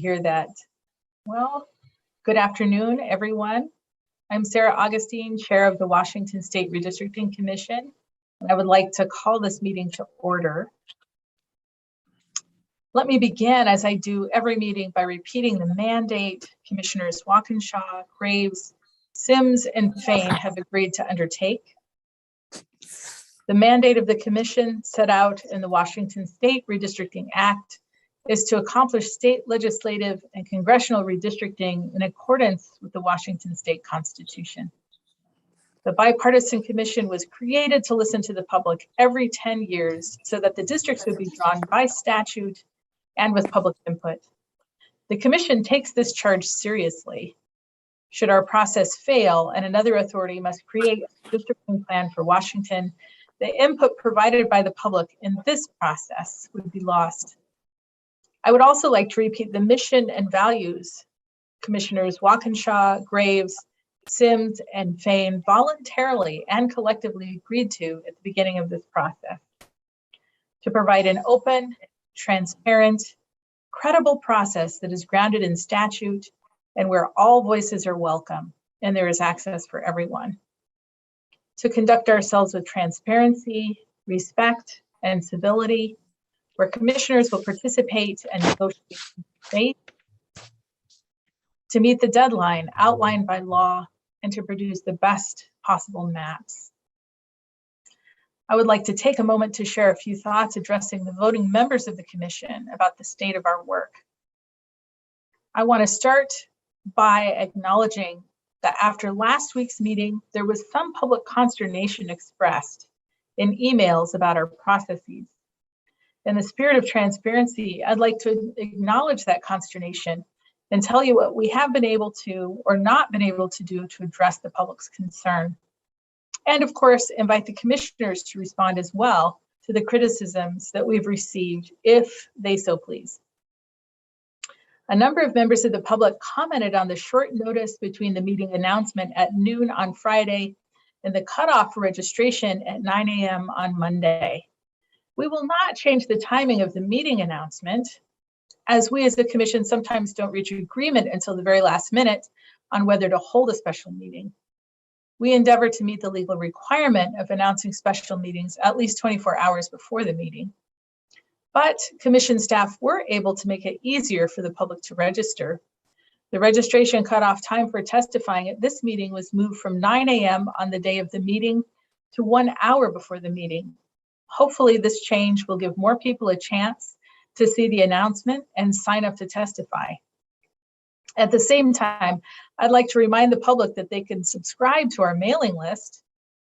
hear that. Well, good afternoon, everyone. I'm Sarah Augustine, Chair of the Washington State Redistricting Commission, and I would like to call this meeting to order. Let me begin, as I do every meeting, by repeating the mandate Commissioners Walkinshaw, Graves, Sims, and Fain have agreed to undertake. The mandate of the Commission set out in the Washington State Redistricting Act is to accomplish state legislative and congressional redistricting in accordance with the Washington State Constitution. The bipartisan commission was created to listen to the public every 10 years so that the districts would be drawn by statute and with public input. The commission takes this charge seriously. Should our process fail and another authority must create a districting plan for Washington, the input provided by the public in this process would be lost. I would also like to repeat the mission and values Commissioners Walkinshaw, Graves, Sims, and Fain voluntarily and collectively agreed to at the beginning of this process: to provide an open, transparent, credible process that is grounded in statute and where all voices are welcome and there is access for everyone; to conduct ourselves with transparency, respect, and civility, where commissioners will participate and negotiate in faith; to meet the deadline outlined by law, and to produce the best possible maps. I would like to take a moment to share a few thoughts addressing the voting members of the commission about the state of our work. I want to start by acknowledging that after last week's meeting, there was some public consternation expressed in emails about our processes. In the spirit of transparency, I'd like to acknowledge that consternation and tell you what we have been able to or not been able to do to address the public's concern. And of course, invite the commissioners to respond as well to the criticisms that we've received, if they so please. A number of members of the public commented on the short notice between the meeting announcement at noon on Friday and the cutoff for registration at 9 a.m. on Monday. We will not change the timing of the meeting announcement, as we as the commission sometimes don't reach agreement until the very last minute on whether to hold a special meeting. We endeavor to meet the legal requirement of announcing special meetings at least 24 hours before the meeting. But commission staff were able to make it easier for the public to register. The registration cutoff time for testifying at this meeting was moved from 9 a.m. on the day of the meeting to 1 hour before the meeting. Hopefully this change will give more people a chance to see the announcement and sign up to testify. At the same time, I'd like to remind the public that they can subscribe to our mailing list.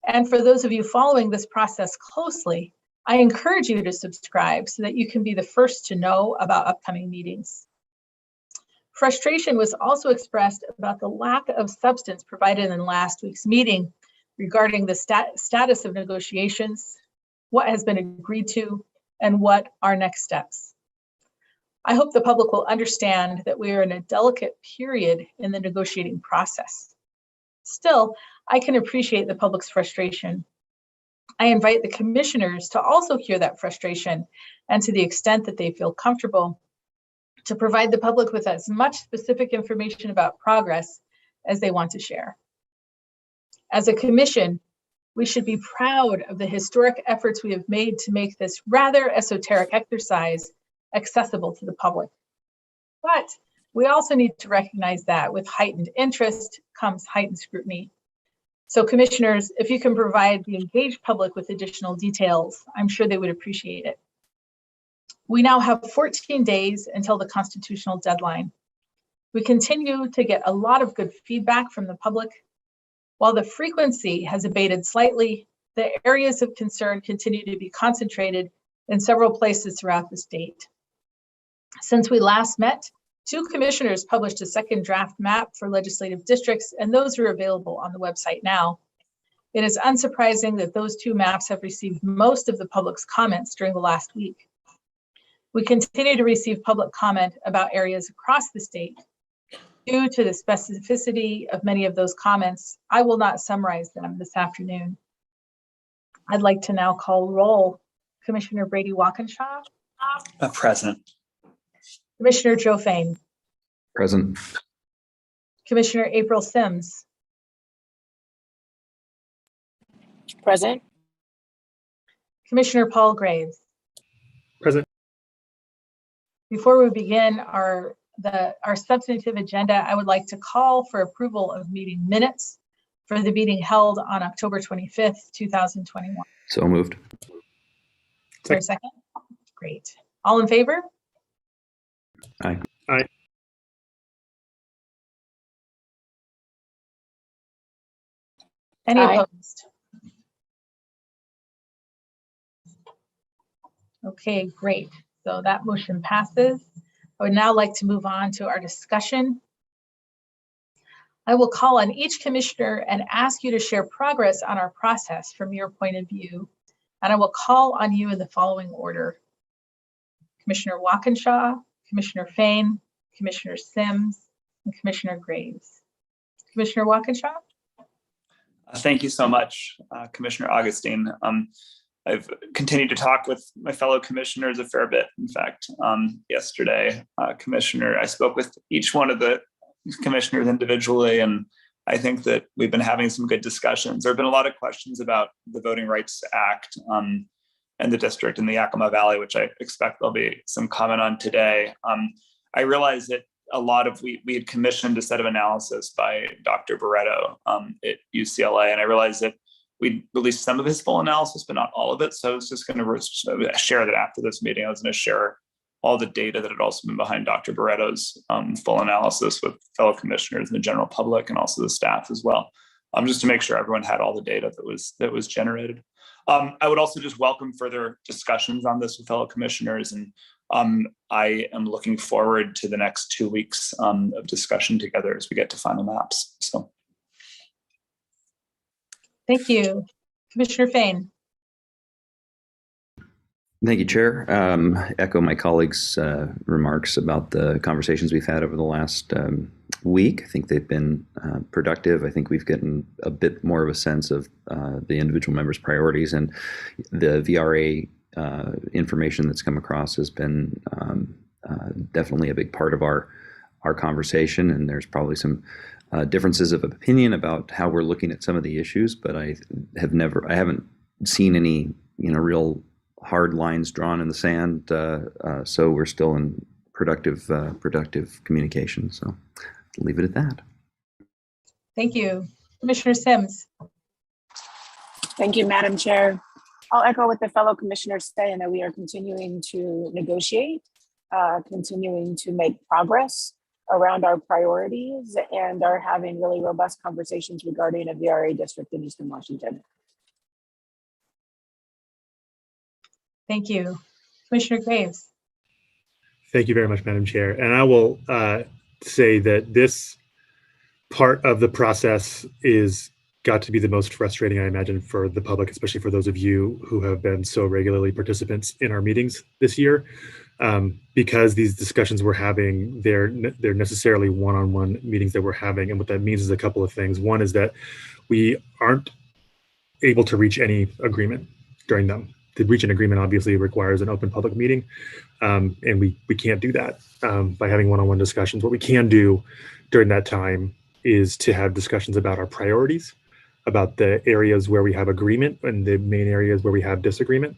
And for those of you following this process closely, I encourage you to subscribe so that you can be the first to know about upcoming meetings. Frustration was also expressed about the lack of substance provided in last week's meeting regarding the status of negotiations, what has been agreed to, and what are next steps. I hope the public will understand that we are in a delicate period in the negotiating process. Still, I can appreciate the public's frustration. I invite the commissioners to also hear that frustration, and to the extent that they feel comfortable, to provide the public with as much specific information about progress as they want to share. As a commission, we should be proud of the historic efforts we have made to make this rather esoteric exercise accessible to the public. But we also need to recognize that with heightened interest comes heightened scrutiny. So commissioners, if you can provide the engaged public with additional details, I'm sure they would appreciate it. We now have 14 days until the constitutional deadline. We continue to get a lot of good feedback from the public. While the frequency has abated slightly, the areas of concern continue to be concentrated in several places throughout the state. Since we last met, 2 commissioners published a second draft map for legislative districts, and those are available on the website now. It is unsurprising that those 2 maps have received most of the public's comments during the last week. We continue to receive public comment about areas across the state. Due to the specificity of many of those comments, I will not summarize them this afternoon. I'd like to now call roll. Commissioner Brady Walkinshaw. Present. Commissioner Joe Fain. Present. Commissioner April Sims, Present. Commissioner Paul Graves. Present. Before we begin our substantive agenda, I would like to call for approval of meeting minutes for the meeting held on October 25th, 2021. So moved. Is there a second? Great. All in favor? Aye. Aye. Any Aye. opposed? Okay, great. So that motion passes. I would now like to move on to our discussion. I will call on each commissioner and ask you to share progress on our process from your point of view. And I will call on you in the following order: Commissioner Walkinshaw, Commissioner Fain, Commissioner Sims, and Commissioner Graves. Commissioner Walkinshaw? Thank you so much, Commissioner Augustine. I've continued to talk with my fellow commissioners a fair bit. In fact, yesterday, I spoke with each one of the commissioners individually, and I think that we've been having some good discussions. There have been a lot of questions about the Voting Rights Act and the district in the Yakima Valley, which I expect there'll be some comment on today. I realize that we had commissioned a set of analysis by Dr. Barreto at UCLA, and I realized that we released some of his full analysis, but not all of it. So I was just going to share that after this meeting. I was going to share all the data that had also been behind Dr. Barreto's full analysis with fellow commissioners and the general public, and also the staff as well, just to make sure everyone had all the data that was generated. I would also just welcome further discussions on this with fellow commissioners, and I am looking forward to the next 2 weeks of discussion together as we get to final maps. So. Thank you. Commissioner Fain. Thank you, Chair. Echo my colleagues' remarks about the conversations we've had over the last week. I think they've been productive. I think we've gotten a bit more of a sense of the individual members' priorities, and the VRA information that's come across has been definitely a big part of our conversation. And there's probably some differences of opinion about how we're looking at some of the issues, but I haven't seen any real hard lines drawn in the sand. So we're still in productive communication. So I'll leave it at that. Thank you. Commissioner Sims. Thank you, Madam Chair. I'll echo what the fellow commissioners say, and that we are continuing to negotiate, continuing to make progress around our priorities, and are having really robust conversations regarding a VRA district in Eastern Washington. Thank you. Commissioner Graves. Thank you very much, Madam Chair. And I will say that this part of the process is got to be the most frustrating, I imagine, for the public, especially for those of you who have been so regularly participants in our meetings this year, because these discussions we're having, they're necessarily one-on-one meetings that we're having. And what that means is a couple of things. One is that we aren't able to reach any agreement during them. To reach an agreement obviously requires an open public meeting, and we can't do that by having one-on-one discussions. What we can do during that time is to have discussions about our priorities, about the areas where we have agreement and the main areas where we have disagreement.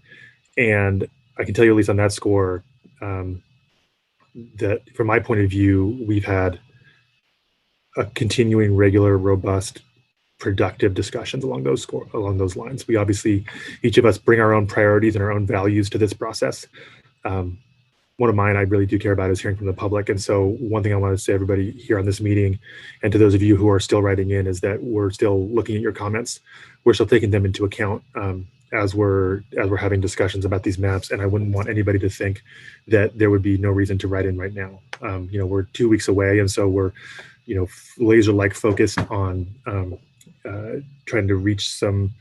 And I can tell you, at least on that score, that from my point of view, we've had a continuing, regular, robust, productive discussions along those lines. We obviously, each of us bring our own priorities and our own values to this process. One of mine I really do care about is hearing from the public. And so one thing I want to say to everybody here on this meeting, and to those of you who are still writing in, is that we're still looking at your comments. We're still taking them into account as we're having discussions about these maps. And I wouldn't want anybody to think that there would be no reason to write in right now. We're 2 weeks away, and so we're laser-like focused on trying to reach some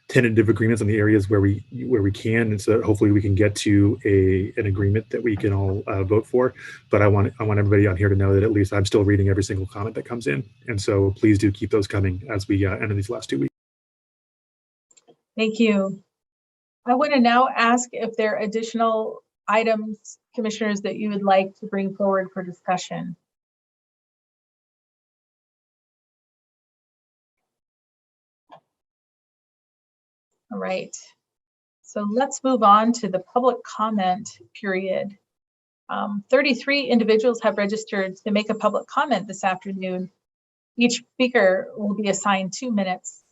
tentative agreements on the areas where we can, and so that hopefully we can get to an agreement that we can all vote for. But I want everybody on here to know that at least I'm still reading every single comment that comes in, and so please do keep those coming as we enter these last 2 weeks. Thank you. I want to now ask if there are additional items, commissioners, that you would like to bring forward for discussion. All right. So let's move on to the public comment period. 33 individuals have registered to make a public comment this afternoon. Each speaker will be assigned 2 minutes.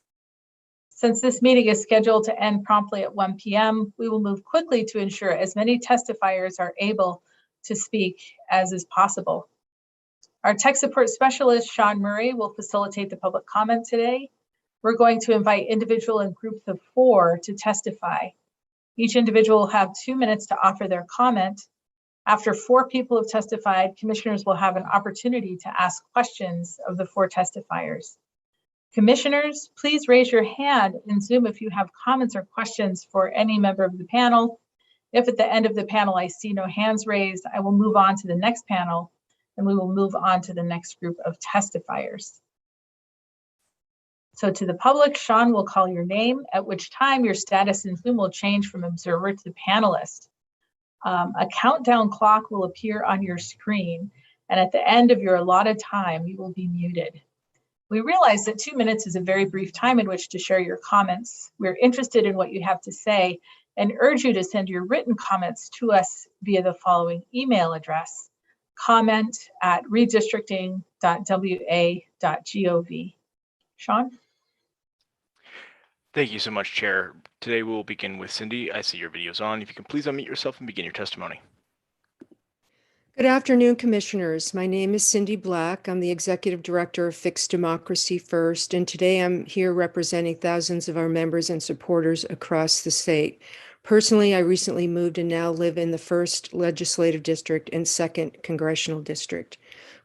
Since this meeting is scheduled to end promptly at 1 p.m., we will move quickly to ensure as many testifiers are able to speak as is possible. Our tech support specialist, Sean Murray, will facilitate the public comment today. We're going to invite individual and groups of 4 to testify. Each individual will have 2 minutes to offer their comment. After 4 people have testified, commissioners will have an opportunity to ask questions of the 4 testifiers. Commissioners, please raise your hand in Zoom if you have comments or questions for any member of the panel. If at the end of the panel I see no hands raised, I will move on to the next panel and we will move on to the next group of testifiers. So to the public, Sean will call your name, at which time your status in Zoom will change from observer to panelist. A countdown clock will appear on your screen, and at the end of your allotted time, you will be muted. We realize that 2 minutes is a very brief time in which to share your comments. We're interested in what you have to say and urge you to send your written comments to us via the following email address: comment@redistricting.wa.gov. Sean? Thank you so much, Chair. Today we'll begin with Cindy. I see your video's on. If you can please unmute yourself and begin your testimony. Good afternoon, Commissioners. My name is Cindy Black. I'm the Executive Director of Fixed Democracy First, and today I'm here representing thousands of our members and supporters across the state. Personally, I recently moved and now live in the 1st Legislative District and 2nd Congressional District.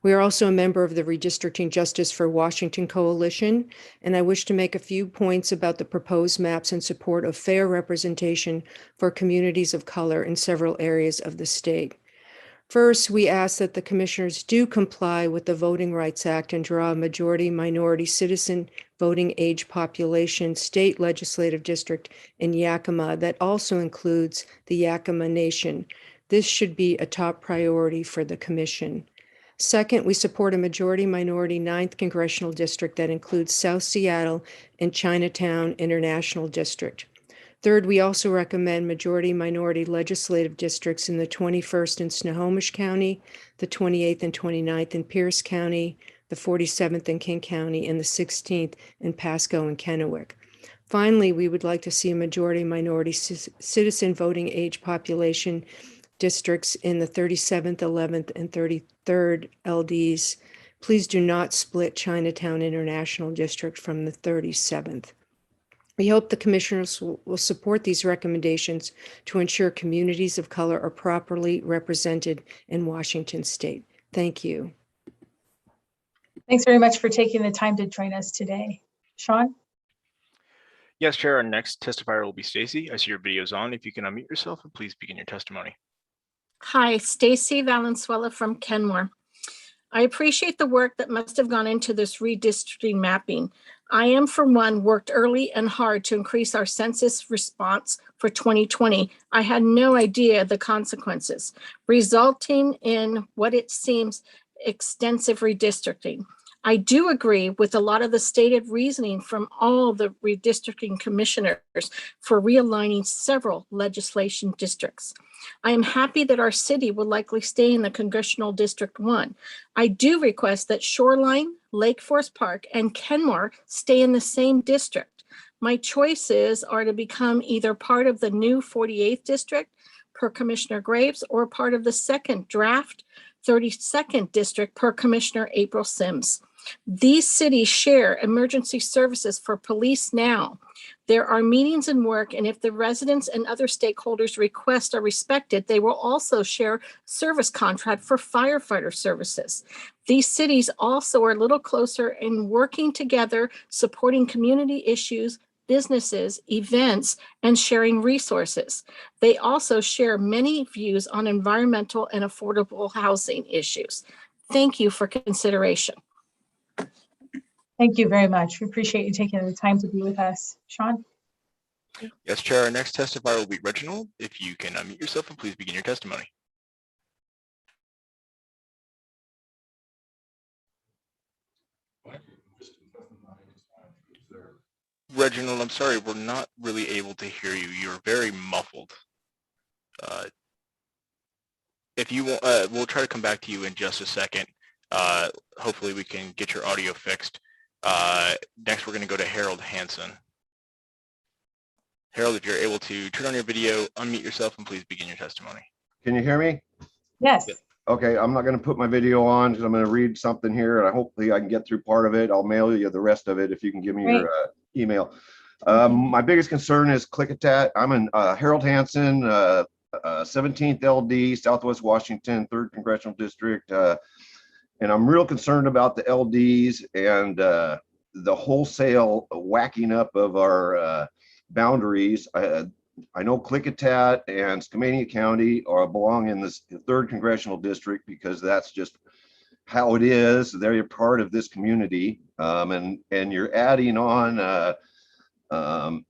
We are also a member of the Redistricting Justice for Washington Coalition, and I wish to make a few points about the proposed maps in support of fair representation for communities of color in several areas of the state. First, we ask that the commissioners do comply with the Voting Rights Act and draw a majority-minority citizen voting age population state legislative district in Yakima that also includes the Yakima Nation. This should be a top priority for the commission. Second, we support a majority-minority 9th congressional district that includes South Seattle and Chinatown International District. Third, we also recommend majority-minority legislative districts in the 21st in Snohomish County, the 28th and 29th in Pierce County, the 47th in King County, and the 16th in Pasco and Kennewick. Finally, we would like to see a majority-minority citizen voting age population districts in the 37th, 11th, and 33rd LDs. Please do not split Chinatown International District from the 37th. We hope the commissioners will support these recommendations to ensure communities of color are properly represented in Washington state. Thank you. Thanks very much for taking the time to join us today. Sean? Yes, Chair. Our next testifier will be Staci. I see your video's on. If you can unmute yourself and please begin your testimony. Hi, Staci Valencia from Kenmore. I appreciate the work that must have gone into this redistricting mapping. I am, for one, worked early and hard to increase our census response for 2020. I had no idea the consequences, resulting in what it seems extensive redistricting. I do agree with a lot of the stated reasoning from all the redistricting commissioners for realigning several legislation districts. I am happy that our city will likely stay in the Congressional District 1. I do request that Shoreline, Lake Forest Park, and Kenmore stay in the same district. My choices are to become either part of the new 48th district per Commissioner Graves or part of the second draft 32nd district per Commissioner April Sims. These cities share emergency services for police now. There are meetings and work, and if the residents and other stakeholders' requests are respected, they will also share service contract for firefighter services. These cities also are a little closer in working together, supporting community issues, businesses, events, and sharing resources. They also share many views on environmental and affordable housing issues. Thank you for consideration. Thank you very much. We appreciate you taking the time to be with us. Sean? Yes, Chair. Our next testifier will be Reginald. If you can unmute yourself and please begin your testimony. Reginald, I'm sorry, we're not really able to hear you. You're very muffled. If you want, we'll try to come back to you in just a second. Hopefully we can get your audio fixed. Next, we're going to go to Harold Hansen. Harold, if you're able to turn on your video, unmute yourself, and please begin your testimony. Can you hear me? Yes. Okay, I'm not going to put my video on because I'm going to read something here, and hopefully I can get through part of it. I'll mail you the rest of it if you can give me your email. My biggest concern is Klickitat. I'm in Harold Hansen, 17th LD, Southwest Washington, 3rd Congressional District. And I'm real concerned about the LDs and the wholesale whacking up of our boundaries. I know Klickitat and Skamania County belong in this 3rd Congressional District because that's just how it is. They're part of this community. And you're adding on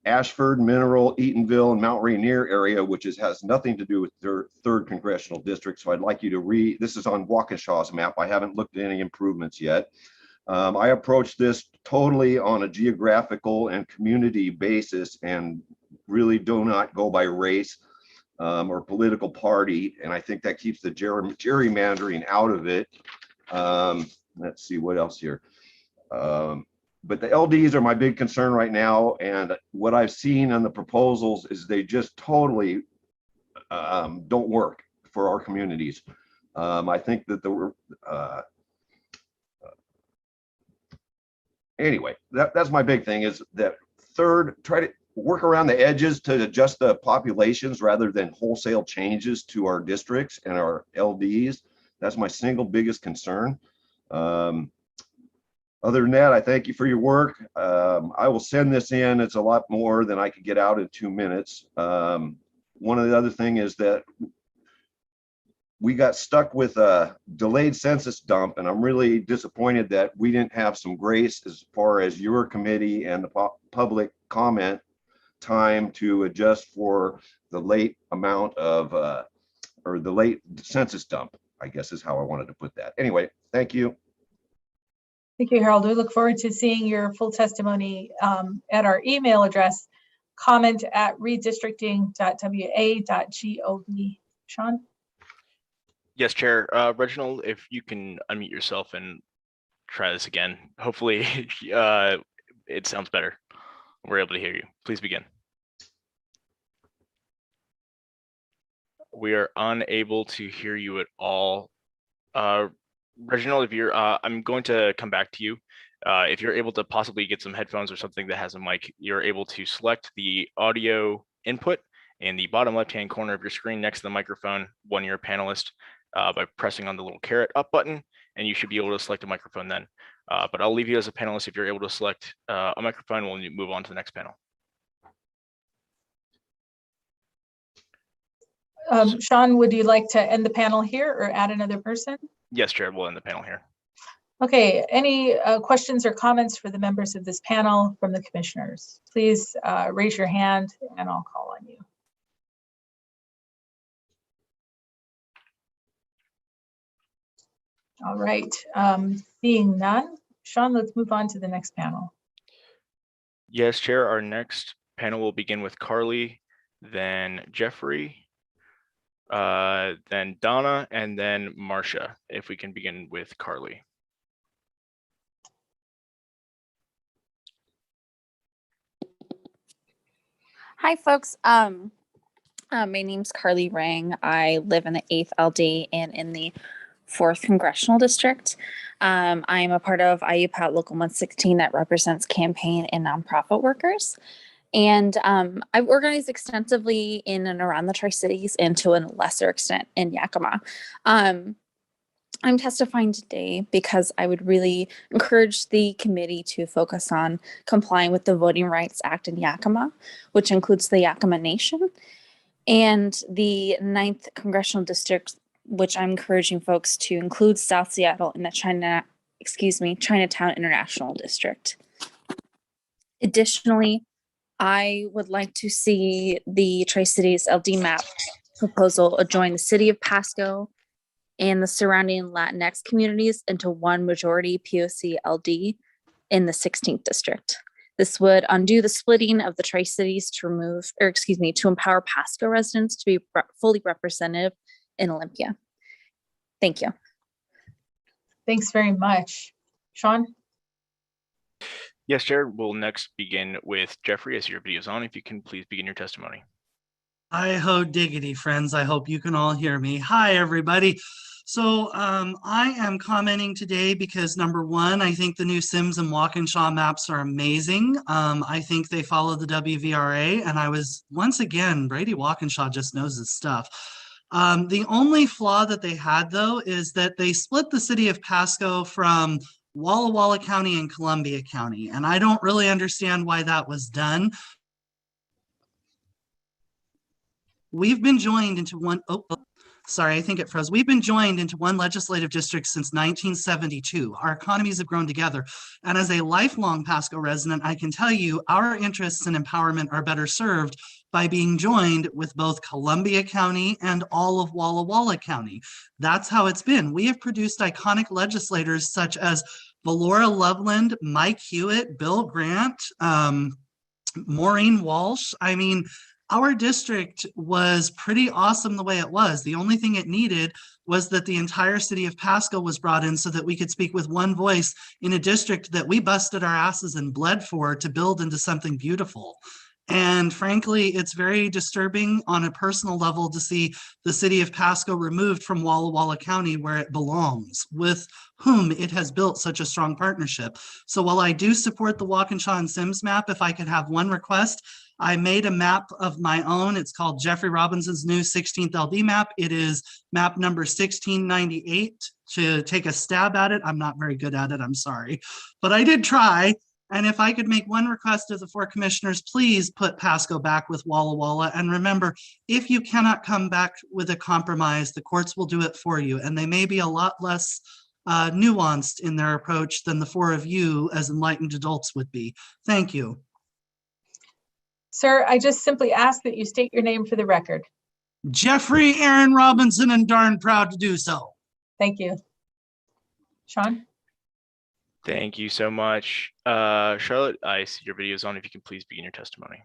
Ashford, Mineral, Eatonville, and Mount Rainier area, which has nothing to do with their 3rd Congressional District. So I'd like you to read, this is on Waukesha's map. I haven't looked at any improvements yet. I approached this totally on a geographical and community basis and really do not go by race or political party. And I think that keeps the gerrymandering out of it. Let's see what else here. But the LDs are my big concern right now. And what I've seen on the proposals is they just totally don't work for our communities. I think that anyway, that's my big thing is that third, try to work around the edges to adjust the populations rather than wholesale changes to our districts and our LDs. That's my single biggest concern. Other than that, I thank you for your work. I will send this in. It's a lot more than I could get out in 2 minutes. One of the other thing is that we got stuck with a delayed census dump, and I'm really disappointed that we didn't have some grace as far as your committee and the public comment time to adjust for the late amount of, or the late census dump, I guess is how I wanted to put that. Anyway, thank you. Thank you, Harold. We look forward to seeing your full testimony at our email address, comment@redistricting.wa.gov. Shawn? Yes, Chair. Reginald, if you can unmute yourself and try this again. Hopefully it sounds better. We're able to hear you. Please begin. We are unable to hear you at all. Reginald, if you're, I'm going to come back to you. If you're able to possibly get some headphones or something that has a mic, you're able to select the audio input in the bottom left-hand corner of your screen next to the microphone when you're a panelist by pressing on the little caret up button, and you should be able to select a microphone then. But I'll leave you as a panelist. If you're able to select a microphone, we'll move on to the next panel. Shawn, would you like to end the panel here or add another person? Yes, Chair, we'll end the panel here. Okay, any questions or comments for the members of this panel from the commissioners? Please raise your hand and I'll call on you. All right, being none, Shawn, let's move on to the next panel. Yes, Chair, our next panel will begin with Carly, then Jeffrey, then Donna, and then Marcia. If we can begin with Carly. Hi, folks. My name's Carly Rang. I live in the 8th LD and in the 4th Congressional District. I am a part of IUPAT Local 116 that represents campaign and nonprofit workers. And I've organized extensively in and around the Tri-Cities and to a lesser extent in Yakima. I'm testifying today because I would really encourage the committee to focus on complying with the Voting Rights Act in Yakima, which includes the Yakima Nation, and the 9th Congressional District, which I'm encouraging folks to include South Seattle in the Chinatown International District. Additionally, I would like to see the Tri-Cities LD map proposal join the city of Pasco and the surrounding Latinx communities into one majority POC LD in the 16th district. This would undo the splitting of the Tri-Cities to empower Pasco residents to be fully representative in Olympia. Thank you. Thanks very much. Shawn? Yes, Chair. We'll next begin with Jeffrey as your video is on. If you can please begin your testimony. Hi-ho diggity, friends. I hope you can all hear me. Hi, everybody. So I am commenting today because number one, I think the new Sims and Walkinshaw maps are amazing. I think they follow the WVRA, and I was, once again, Brady Walkinshaw just knows his stuff. The only flaw that they had, though, is that they split the city of Pasco from Walla Walla County and Columbia County, and I don't really understand why that was done. We've been joined into one, sorry, I think it froze. We've been joined into one legislative district since 1972. Our economies have grown together. And as a lifelong Pasco resident, I can tell you our interests and empowerment are better served by being joined with both Columbia County and all of Walla Walla County. That's how it's been. We have produced iconic legislators such as Valora Loveland, Mike Hewitt, Bill Grant, Maureen Walsh. I mean, our district was pretty awesome the way it was. The only thing it needed was that the entire city of Pasco was brought in so that we could speak with one voice in a district that we busted our asses and bled for to build into something beautiful. And frankly, it's very disturbing on a personal level to see the city of Pasco removed from Walla Walla County where it belongs, with whom it has built such a strong partnership. So while I do support the Walkinshaw and Sims map, if I could have one request, I made a map of my own. It's called Jeffrey Robinson's new 16th LD map. It is map number 1698 to take a stab at it. I'm not very good at it, I'm sorry, but I did try. And if I could make one request of the four commissioners, please put Pasco back with Walla Walla. And remember, if you cannot come back with a compromise, the courts will do it for you. And they may be a lot less nuanced in their approach than the four of you as enlightened adults would be. Thank you. Sir, I just simply ask that you state your name for the record. Jeffrey Aaron Robinson, and darn proud to do so. Thank you. Shawn? Thank you so much. Charlotte, I see your video is on. If you can please begin your testimony.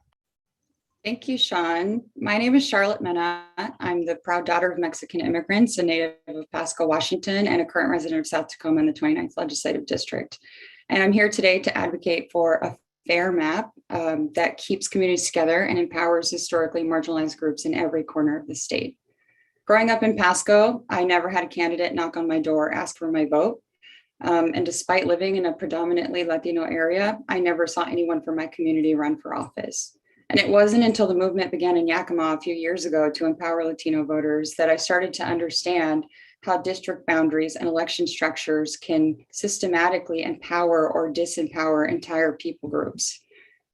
Thank you, Shawn. My name is Charlotte Mena. I'm the proud daughter of Mexican immigrants, a native of Pasco, Washington, and a current resident of South Tacoma in the 29th Legislative District. And I'm here today to advocate for a fair map that keeps communities together and empowers historically marginalized groups in every corner of the state. Growing up in Pasco, I never had a candidate knock on my door, ask for my vote. And despite living in a predominantly Latino area, I never saw anyone from my community run for office. And it wasn't until the movement began in Yakima a few years ago to empower Latino voters that I started to understand how district boundaries and election structures can systematically empower or disempower entire people groups.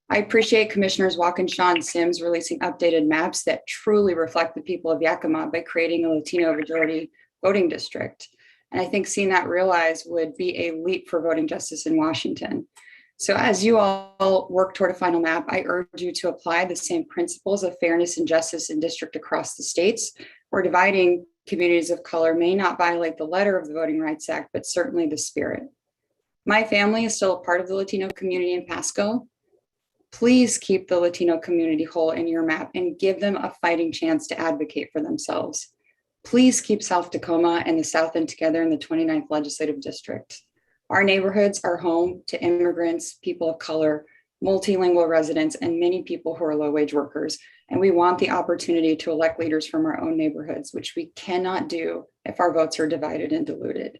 I appreciate Commissioners Walkinshaw and Sims releasing updated maps that truly reflect the people of Yakima by creating a Latino majority voting district. And I think seeing that realized would be a leap for voting justice in Washington. So as you all work toward a final map, I urge you to apply the same principles of fairness and justice in district across the states, where dividing communities of color may not violate the letter of the Voting Rights Act, but certainly the spirit. My family is still a part of the Latino community in Pasco. Please keep the Latino community whole in your map and give them a fighting chance to advocate for themselves. Please keep South Tacoma and the South End together in the 29th Legislative District. Our neighborhoods are home to immigrants, people of color, multilingual residents, and many people who are low-wage workers. And we want the opportunity to elect leaders from our own neighborhoods, which we cannot do if our votes are divided and diluted.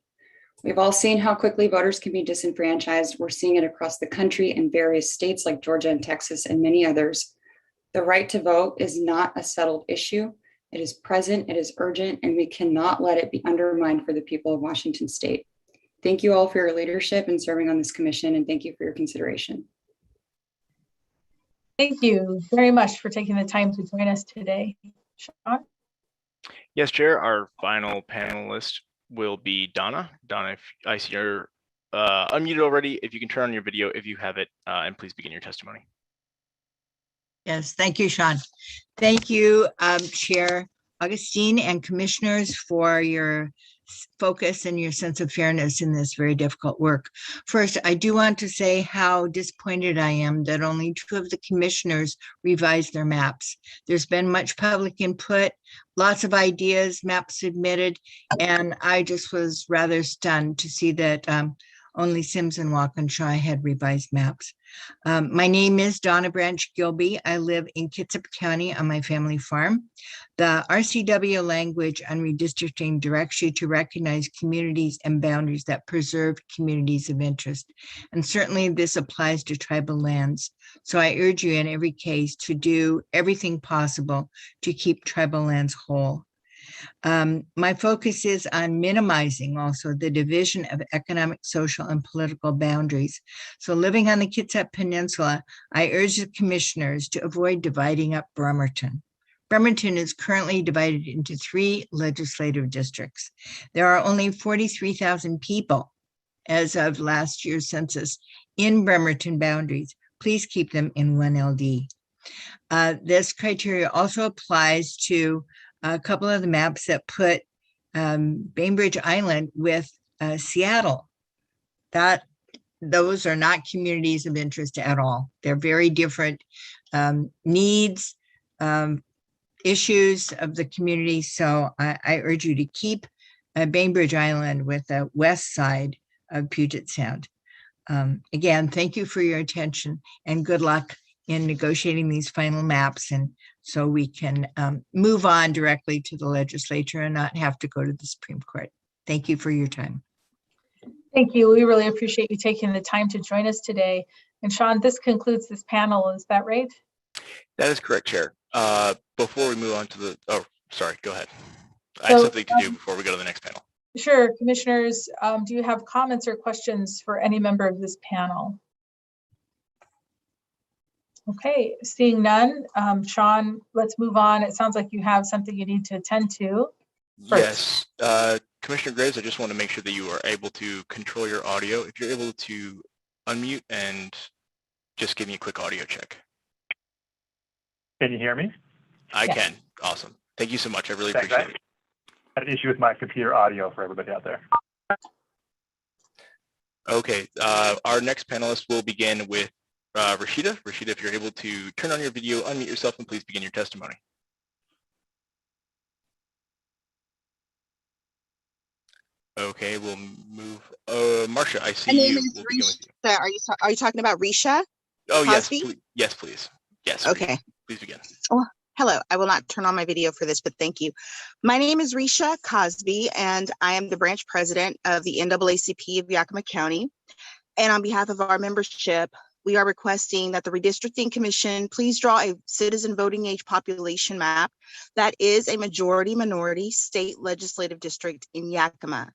We've all seen how quickly voters can be disenfranchised. We're seeing it across the country in various states like Georgia and Texas and many others. The right to vote is not a settled issue. It is present, it is urgent, and we cannot let it be undermined for the people of Washington State. Thank you all for your leadership in serving on this commission, and thank you for your consideration. Thank you very much for taking the time to join us today. Shawn? Yes, Chair. Our final panelist will be Donna. Donna, if I see you're unmuted already, if you can turn on your video if you have it, and please begin your testimony. Yes, thank you, Shawn. Thank you, Chair Augustine and commissioners for your focus and your sense of fairness in this very difficult work. First, I do want to say how disappointed I am that only 2 of the commissioners revised their maps. There's been much public input, lots of ideas, maps submitted, and I just was rather stunned to see that only Sims and Walkinshaw had revised maps. My name is Donna Branch Gilbee. I live in Kitsap County on my family farm. The RCW language on redistricting directs you to recognize communities and boundaries that preserve communities of interest. And certainly this applies to tribal lands. So I urge you in every case to do everything possible to keep tribal lands whole. My focus is on minimizing also the division of economic, social, and political boundaries. So living on the Kitsap Peninsula, I urge the commissioners to avoid dividing up Bremerton. Bremerton is currently divided into 3 legislative districts. There are only 43,000 people as of last year's census in Bremerton boundaries. Please keep them in 1 LD. This criteria also applies to a couple of the maps that put Bainbridge Island with Seattle. Those are not communities of interest at all. They're very different needs, issues of the community. So I urge you to keep Bainbridge Island with the west side of Puget Sound. Again, thank you for your attention and good luck in negotiating these final maps, and so we can move on directly to the legislature and not have to go to the Supreme Court. Thank you for your time. Thank you. We really appreciate you taking the time to join us today. And Shawn, this concludes this panel. Is that right? That is correct, Chair. Before we move on to the, oh, sorry, go ahead. I have something to do before we go to the next panel. Sure. Commissioners, do you have comments or questions for any member of this panel? Okay, seeing none. Shawn, let's move on. It sounds like you have something you need to attend to. Yes. Commissioner Graves, I just want to make sure that you are able to control your audio. If you're able to unmute and just give me a quick audio check. Can you hear me? I can. Awesome. Thank you so much. I really appreciate it. I had an issue with my computer audio for everybody out there. Okay. Our next panelist will begin with Rashida. Rashida, if you're able to turn on your video, unmute yourself, and please begin your testimony. Okay, we'll move. Marcia, I see you. We'll begin with you. Are you talking about Risha? Oh, Cosby? yes, please. Yes. Okay. Please begin. Oh, hello. I will not turn on my video for this, but thank you. My name is Risha Cosby, and I am the branch president of the NAACP of Yakima County. And on behalf of our membership, we are requesting that the Redistricting Commission please draw a citizen voting age population map that is a majority minority state legislative district in Yakima.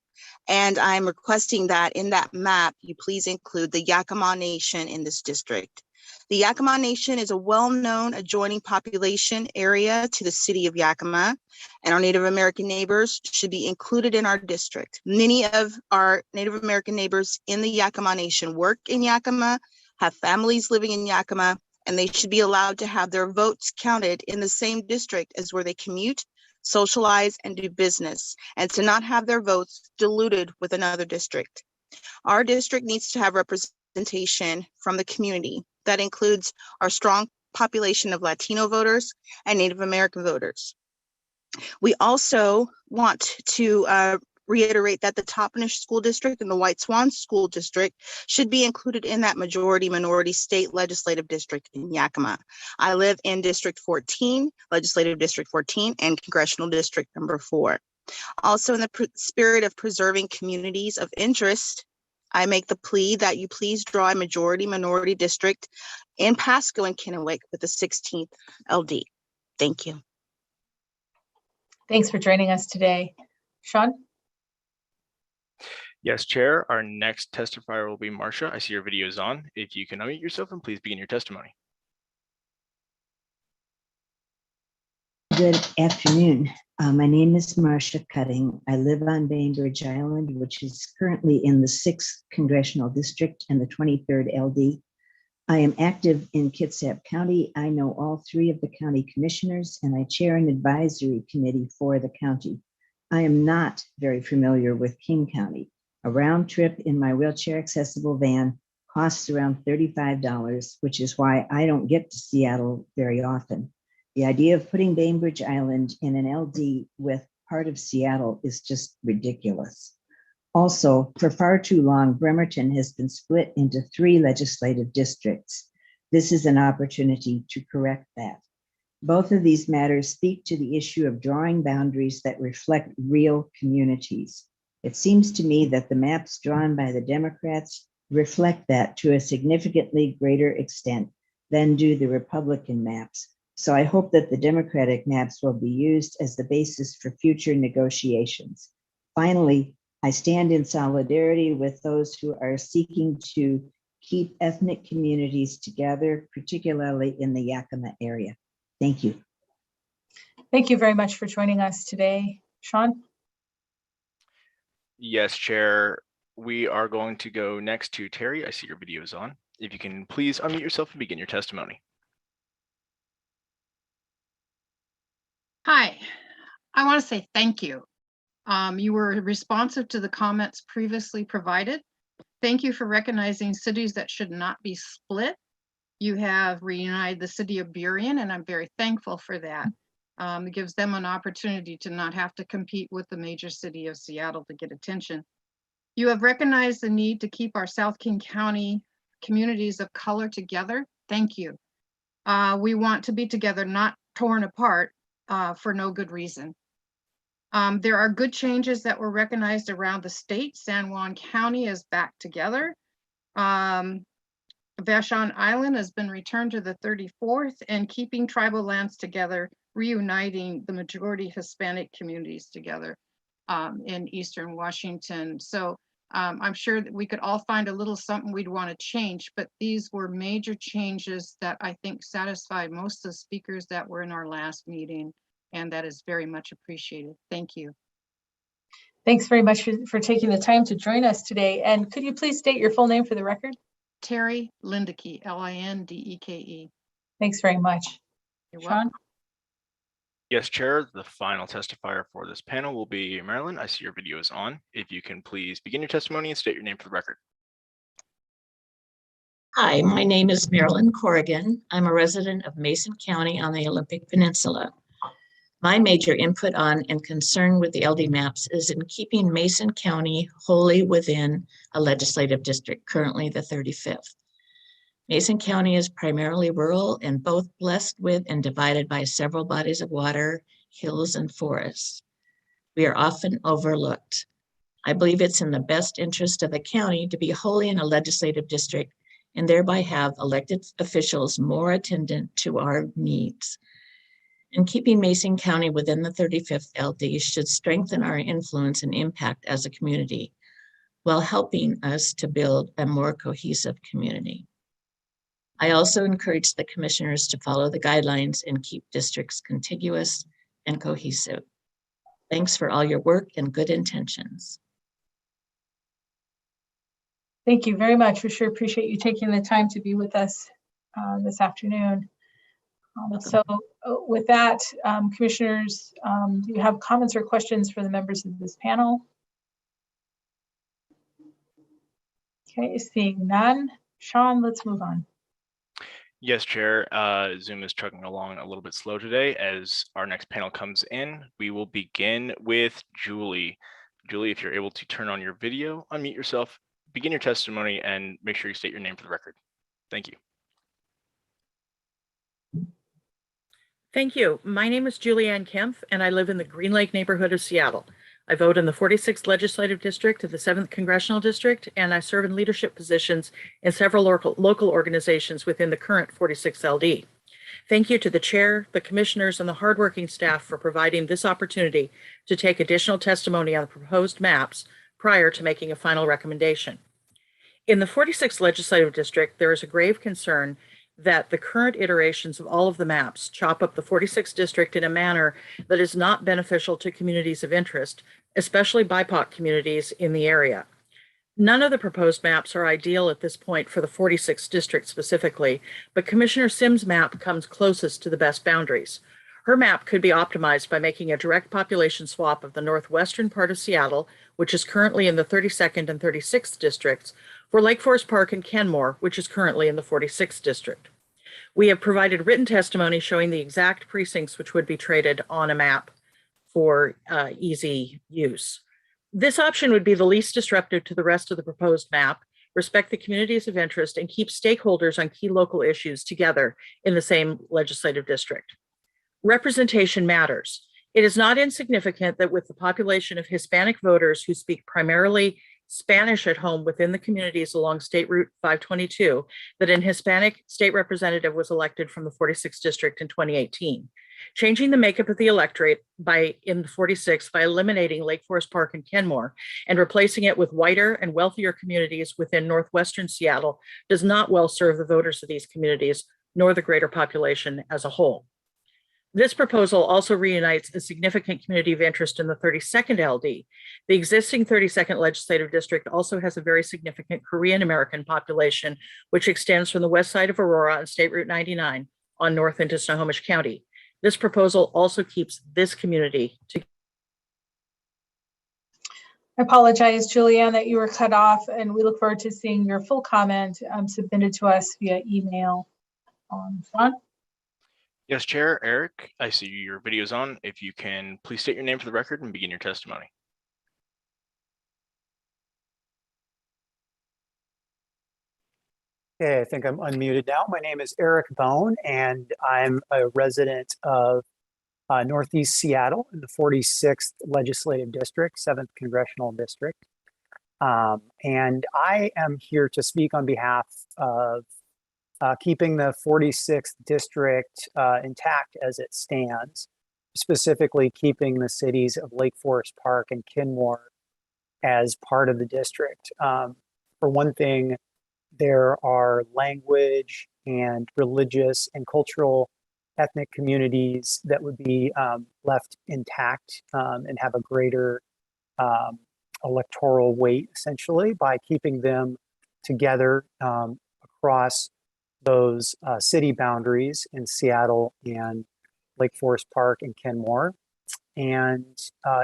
And I'm requesting that in that map, you please include the Yakima Nation in this district. The Yakima Nation is a well-known adjoining population area to the city of Yakima, and our Native American neighbors should be included in our district. Many of our Native American neighbors in the Yakima Nation work in Yakima, have families living in Yakima, and they should be allowed to have their votes counted in the same district as where they commute, socialize, and do business, and to not have their votes diluted with another district. Our district needs to have representation from the community. That includes our strong population of Latino voters and Native American voters. We also want to reiterate that the Toppenish School District and the White Swan School District should be included in that majority minority state legislative district in Yakima. I live in District 14, Legislative District 14, and Congressional District number 4. Also, in the spirit of preserving communities of interest, I make the plea that you please draw a majority minority district in Pasco and Kennewick with the 16th LD. Thank you. Thanks for joining us today. Shawn? Yes, Chair. Our next testifier will be Marcia. I see your video is on. If you can unmute yourself and please begin your testimony. Good afternoon. My name is Marcia Cutting. I live on Bainbridge Island, which is currently in the 6th Congressional District and the 23rd LD. I am active in Kitsap County. I know all 3 of the county commissioners, and I chair an advisory committee for the county. I am not very familiar with King County. A round trip in my wheelchair accessible van costs around $35, which is why I don't get to Seattle very often. The idea of putting Bainbridge Island in an LD with part of Seattle is just ridiculous. Also, for far too long, Bremerton has been split into 3 legislative districts. This is an opportunity to correct that. Both of these matters speak to the issue of drawing boundaries that reflect real communities. It seems to me that the maps drawn by the Democrats reflect that to a significantly greater extent than do the Republican maps. So I hope that the Democratic maps will be used as the basis for future negotiations. Finally, I stand in solidarity with those who are seeking to keep ethnic communities together, particularly in the Yakima area. Thank you. Thank you very much for joining us today. Shawn? Yes, Chair. We are going to go next to Terry. I see your video is on. If you can please unmute yourself and begin your testimony. Hi, I want to say thank you. You were responsive to the comments previously provided. Thank you for recognizing cities that should not be split. You have reunited the city of Burien, and I'm very thankful for that. It gives them an opportunity to not have to compete with the major city of Seattle to get attention. You have recognized the need to keep our South King County communities of color together. Thank you. We want to be together, not torn apart for no good reason. There are good changes that were recognized around the state. San Juan County is back together. Vashon Island has been returned to the 34th, and keeping tribal lands together, reuniting the majority Hispanic communities together in Eastern Washington. So I'm sure that we could all find a little something we'd want to change, but these were major changes that I think satisfied most of the speakers that were in our last meeting, and that is very much appreciated. Thank you. Thanks very much for taking the time to join us today. And could you please state your full name for the record? Terry Lindeke, Lindeke. Thanks very much. You're Shawn? welcome. Yes, Chair. The final testifier for this panel will be Marilyn. I see your video is on. If you can please begin your testimony and state your name for the record. Hi, my name is Marilyn Corrigan. I'm a resident of Mason County on the Olympic Peninsula. My major input on and concern with the LD maps is in keeping Mason County wholly within a legislative district, currently the 35th. Mason County is primarily rural and both blessed with and divided by several bodies of water, hills, and forests. We are often overlooked. I believe it's in the best interest of the county to be wholly in a legislative district and thereby have elected officials more attendant to our needs. And keeping Mason County within the 35th LD should strengthen our influence and impact as a community, while helping us to build a more cohesive community. I also encourage the commissioners to follow the guidelines and keep districts contiguous and cohesive. Thanks for all your work and good intentions. Thank you very much. We sure appreciate you taking the time to be with us this afternoon. So with that, commissioners, do you have comments or questions for the members of this panel? Okay, seeing none. Shawn, let's move on. Yes, Chair. Zoom is trucking along a little bit slow today. As our next panel comes in, we will begin with Julie. Julie, if you're able to turn on your video, unmute yourself, begin your testimony, and make sure you state your name for the record. Thank you. Thank you. My name is Julianne Kempf, and I live in the Green Lake neighborhood of Seattle. I vote in the 46th Legislative District of the 7th Congressional District, and I serve in leadership positions in several local organizations within the current 46th LD. Thank you to the chair, the commissioners, and the hardworking staff for providing this opportunity to take additional testimony on the proposed maps prior to making a final recommendation. In the 46th Legislative District, there is a grave concern that the current iterations of all of the maps chop up the 46th district in a manner that is not beneficial to communities of interest, especially BIPOC communities in the area. None of the proposed maps are ideal at this point for the 46th district specifically, but Commissioner Sims' map comes closest to the best boundaries. Her map could be optimized by making a direct population swap of the northwestern part of Seattle, which is currently in the 32nd and 36th districts, for Lake Forest Park and Kenmore, which is currently in the 46th district. We have provided written testimony showing the exact precincts which would be traded on a map for easy use. This option would be the least disruptive to the rest of the proposed map, respect the communities of interest, and keep stakeholders on key local issues together in the same legislative district. Representation matters. It is not insignificant that with the population of Hispanic voters who speak primarily Spanish at home within the communities along State Route 522, that an Hispanic state representative was elected from the 46th district in 2018. Changing the makeup of the electorate in the 46th by eliminating Lake Forest Park and Kenmore and replacing it with whiter and wealthier communities within northwestern Seattle does not well serve the voters of these communities, nor the greater population as a whole. This proposal also reunites a significant community of interest in the 32nd LD. The existing 32nd legislative district also has a very significant Korean American population, which extends from the west side of Aurora on State Route 99 on north into Snohomish County. This proposal also keeps this community together. I apologize, Julianne, that you were cut off, and we look forward to seeing your full comment submitted to us via email. Shawn? Yes, Chair. Eric, I see your video's on. If you can please state your name for the record and begin your testimony. Okay, I think I'm unmuted now. My name is Eric Bone, and I'm a resident of Northeast Seattle in the 46th Legislative District, 7th Congressional District. And I am here to speak on behalf of keeping the 46th district intact as it stands, specifically keeping the cities of Lake Forest Park and Kenmore as part of the district. For one thing, there are language and religious and cultural ethnic communities that would be left intact and have a greater electoral weight, essentially, by keeping them together across those city boundaries in Seattle and Lake Forest Park and Kenmore. And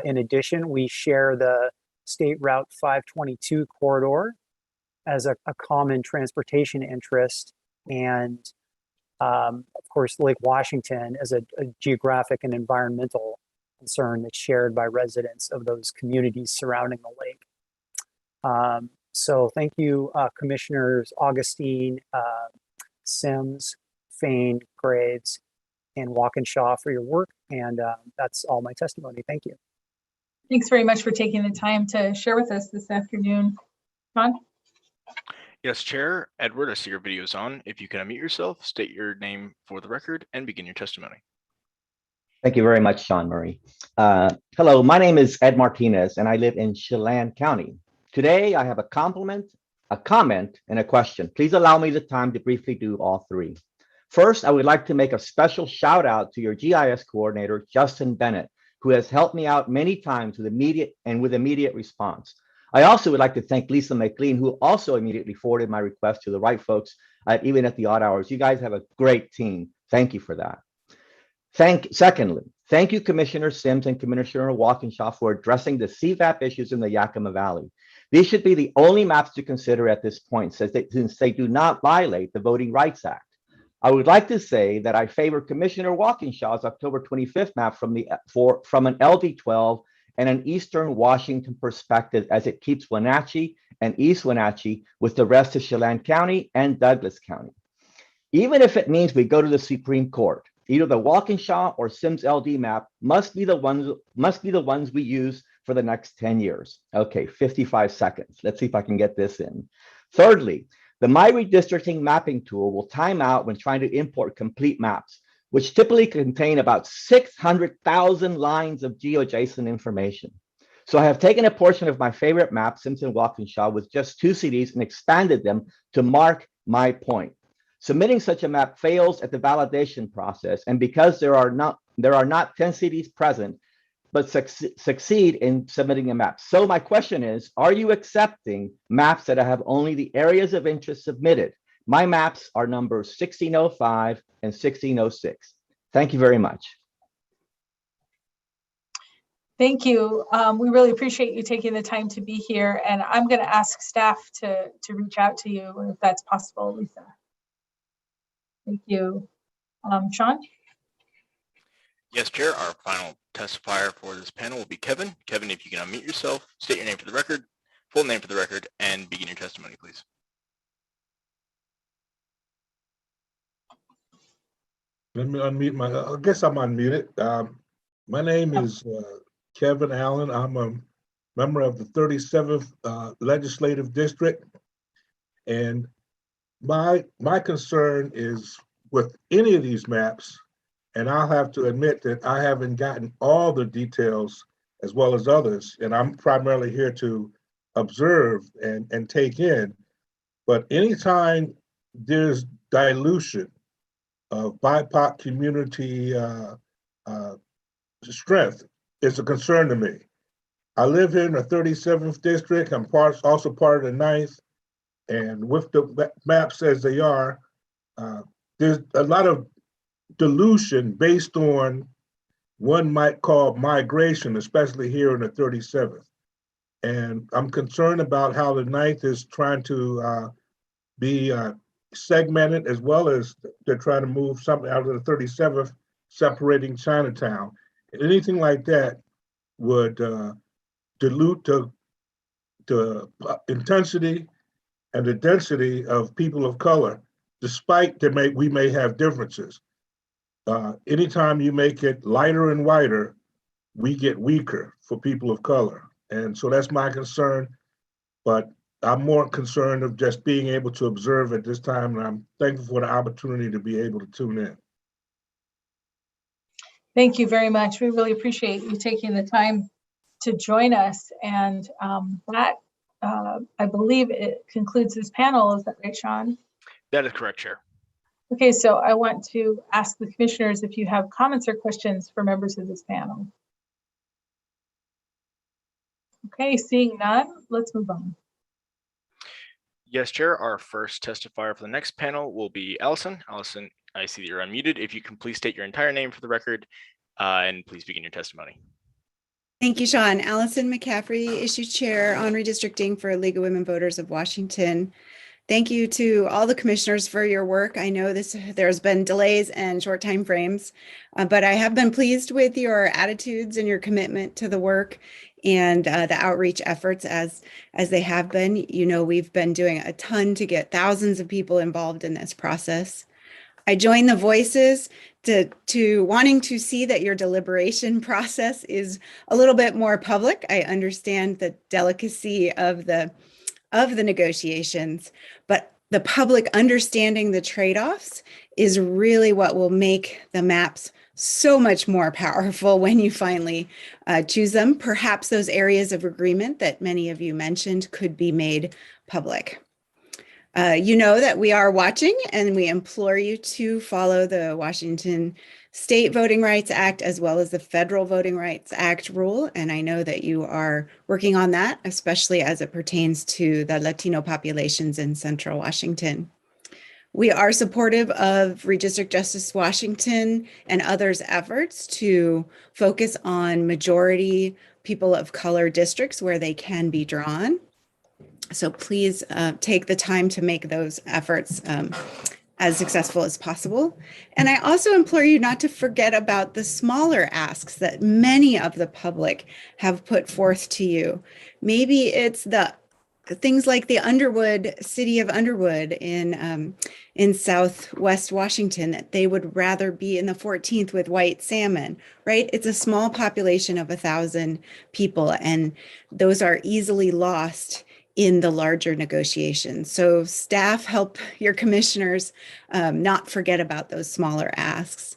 in addition, we share the State Route 522 corridor as a common transportation interest. And of course, Lake Washington as a geographic and environmental concern that's shared by residents of those communities surrounding the lake. So thank you, Commissioners Augustine, Sims, Fain, Graves, and Walkinshaw for your work. And that's all my testimony. Thank you. Thanks very much for taking the time to share with us this afternoon. Shawn? Yes, Chair. Edward, I see your video is on. If you can unmute yourself, state your name for the record, and begin your testimony. Thank you very much, Sean Murray. Hello, my name is Ed Martinez, and I live in Chelan County. Today, I have a comment, and a question. Please allow me the time to briefly do all three. First, I would like to make a special shout out to your GIS coordinator, Justin Bennett, who has helped me out many times with immediate response. I also would like to thank Lisa McLean, who also immediately forwarded my request to the right folks, even at the odd hours. You guys have a great team. Thank you for that. Secondly, thank you, Commissioner Sims and Commissioner Walkinshaw, for addressing the CVAP issues in the Yakima Valley. These should be the only maps to consider at this point, since they do not violate the Voting Rights Act. I would like to say that I favor Commissioner Walkinshaw's October 25th map from an LD12 and an Eastern Washington perspective, as it keeps Wenatchee and East Wenatchee with the rest of Chelan County and Douglas County. Even if it means we go to the Supreme Court, either the Walkinshaw or Sims LD map must be the ones we use for the next 10 years. Okay, 55 seconds. Let's see if I can get this in. Thirdly, the My Redistricting mapping tool will time out when trying to import complete maps, which typically contain about 600,000 lines of geoadjacent information. So I have taken a portion of my favorite map, Simpson Walkinshaw, with just 2 cities and expanded them to mark my point. Submitting such a map fails at the validation process, and because there are not 10 cities present, but succeed in submitting a map. So my question is, are you accepting maps that have only the areas of interest submitted? My maps are numbers 1605 and 1606. Thank you very much. Thank you. We really appreciate you taking the time to be here, and I'm going to ask staff to reach out to you if that's possible, Lisa. Thank you. Shawn? Yes, Chair. Our final testifier for this panel will be Kevin. Kevin, if you can unmute yourself, state your name for the record, full name for the record, and begin your testimony, please. Let me unmute I guess I'm unmuted. My name is Kevin Allen. I'm a member of the 37th Legislative District. And my concern is with any of these maps, and I'll have to admit that I haven't gotten all the details as well as others, and I'm primarily here to observe and take in. But anytime there's dilution of BIPOC community strength, is a concern to me. I live here in the 37th district. I'm also part of the 9th. And with the maps as they are, there's a lot of dilution based on one might call migration, especially here in the 37th. And I'm concerned about how the 9th is trying to be segmented, as well as they're trying to move something out of the 37th, separating Chinatown. Anything like that would dilute the intensity and the density of people of color, despite we may have differences. Anytime you make it lighter and whiter, we get weaker for people of color. And so that's my concern, but I'm more concerned of just being able to observe at this time, and I'm thankful for the opportunity to be able to tune in. Thank you very much. We really appreciate you taking the time to join us. And I believe it concludes this panel. Is that right, Shawn? That is correct, Chair. Okay, so I want to ask the commissioners if you have comments or questions for members of this panel. Okay, seeing none, let's move on. Yes, Chair. Our first testifier for the next panel will be Allison. Allison, I see that you're unmuted. If you can please state your entire name for the record and please begin your testimony. Thank you, Shawn. Allison McCaffrey, Issue Chair on Redistricting for League of Women Voters of Washington. Thank you to all the commissioners for your work. I know there's been delays and short time frames, but I have been pleased with your attitudes and your commitment to the work and the outreach efforts as they have been. You know, we've been doing a ton to get thousands of people involved in this process. I join the voices to wanting to see that your deliberation process is a little bit more public. I understand the delicacy of the negotiations, but the public understanding the trade-offs is really what will make the maps so much more powerful when you finally choose them. Perhaps those areas of agreement that many of you mentioned could be made public. You know that we are watching, and we implore you to follow the Washington State Voting Rights Act as well as the Federal Voting Rights Act rule. And I know that you are working on that, especially as it pertains to the Latino populations in Central Washington. We are supportive of Redistrict Justice Washington and others' efforts to focus on majority people of color districts where they can be drawn. So please take the time to make those efforts as successful as possible. And I also implore you not to forget about the smaller asks that many of the public have put forth to you. Maybe it's the things like the Underwood, city of Underwood in Southwest Washington, that they would rather be in the 14th with white salmon, right? It's a small population of 1,000 people, and those are easily lost in the larger negotiations. So staff, help your commissioners not forget about those smaller asks.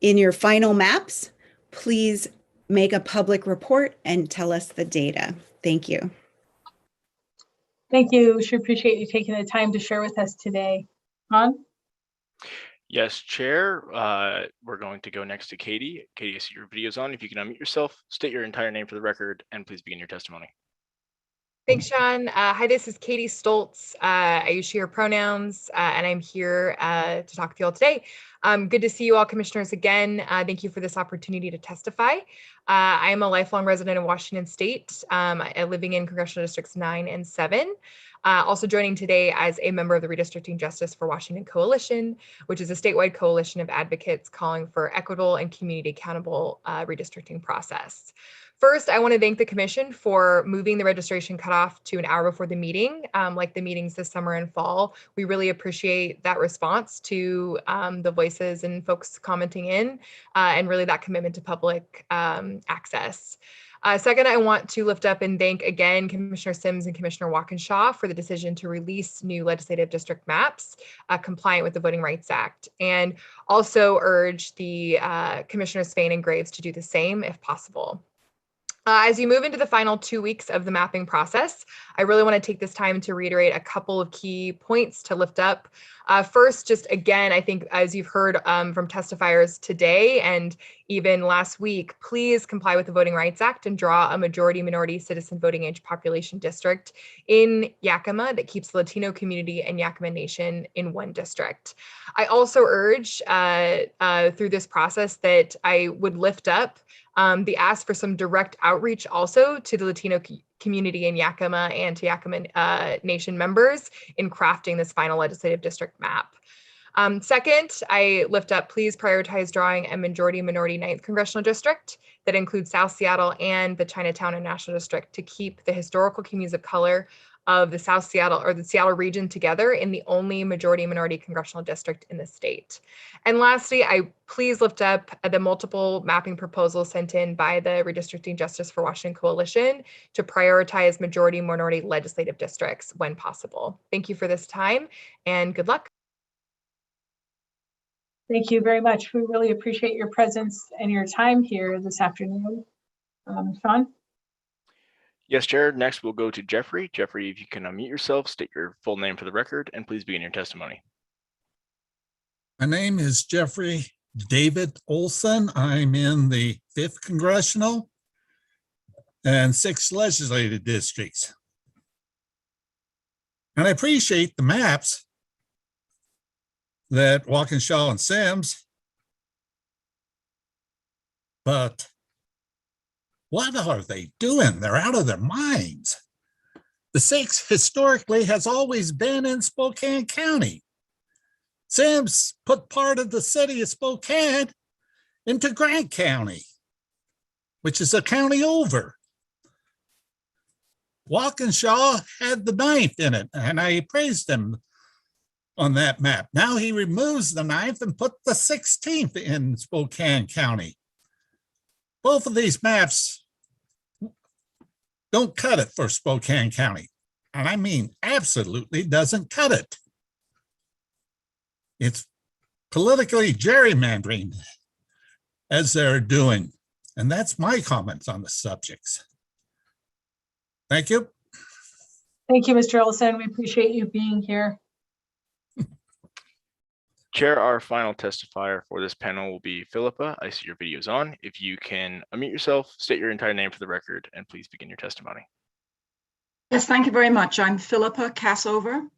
In your final maps, please make a public report and tell us the data. Thank you. Thank you. Sure appreciate you taking the time to share with us today. Shawn? Yes, Chair. We're going to go next to Katie. Katie, I see your video's on. If you can unmute yourself, state your entire name for the record, and please begin your testimony. Thanks, Shawn. Hi, this is Katie Stoltz. I use she, her pronouns, and I'm here to talk with you all today. Good to see you all, commissioners, again. Thank you for this opportunity to testify. I am a lifelong resident of Washington State, living in Congressional Districts 9 and 7. Also joining today as a member of the Redistricting Justice for Washington Coalition, which is a statewide coalition of advocates calling for equitable and community accountable redistricting process. First, I want to thank the Commission for moving the registration cutoff to an hour before the meeting, like the meetings this summer and fall. We really appreciate that response to the voices and folks commenting in, and really that commitment to public access. Second, I want to lift up and thank again Commissioner Sims and Commissioner Walkinshaw for the decision to release new legislative district maps compliant with the Voting Rights Act, and also urge the Commissioners Fain and Graves to do the same if possible. As you move into the final 2 weeks of the mapping process, I really want to take this time to reiterate a couple of key points to lift up. First, just again, I think as you've heard from testifiers today and even last week, please comply with the Voting Rights Act and draw a majority-minority citizen voting age population district in Yakima that keeps the Latino community and Yakima Nation in one district. I also urge through this process that I would lift up the ask for some direct outreach also to the Latino community in Yakima and to Yakima Nation members in crafting this final legislative district map. Second, I lift up, please prioritize drawing a majority-minority 9th Congressional District that includes South Seattle and the Chinatown and National District to keep the historical communities of color of the South Seattle or the Seattle region together in the only majority-minority congressional district in the state. And lastly, I please lift up the multiple mapping proposals sent in by the Redistricting Justice for Washington Coalition to prioritize majority-minority legislative districts when possible. Thank you for this time and good luck. Thank you very much. We really appreciate your presence and your time here this afternoon. Shawn? Yes, Chair. Next, we'll go to Jeffrey. Jeffrey, if you can unmute yourself, state your full name for the record, and please begin your testimony. My name is Jeffrey David Olsen. I'm in the 5th Congressional and 6 legislative districts. And I appreciate the maps that Walkinshaw and Sims, but what are they doing? They're out of their minds. The 6 historically has always been in Spokane County. Sims put part of the city of Spokane into Grant County, which is a county over. Walkinshaw had the 9th in it, and I praised him on that map. Now he removes the 9th and put the 16th in Spokane County. Both of these maps don't cut it for Spokane County. And I mean, absolutely doesn't cut it. It's politically gerrymandering as they're doing. And that's my comments on the subjects. Thank you. Thank you, Mr. Olsen. We appreciate you being here. Chair, our final testifier for this panel will be Philippa. I see your video is on. If you can unmute yourself, state your entire name for the record, and please begin your testimony. Yes, thank you very much. I'm Philippa Kassover.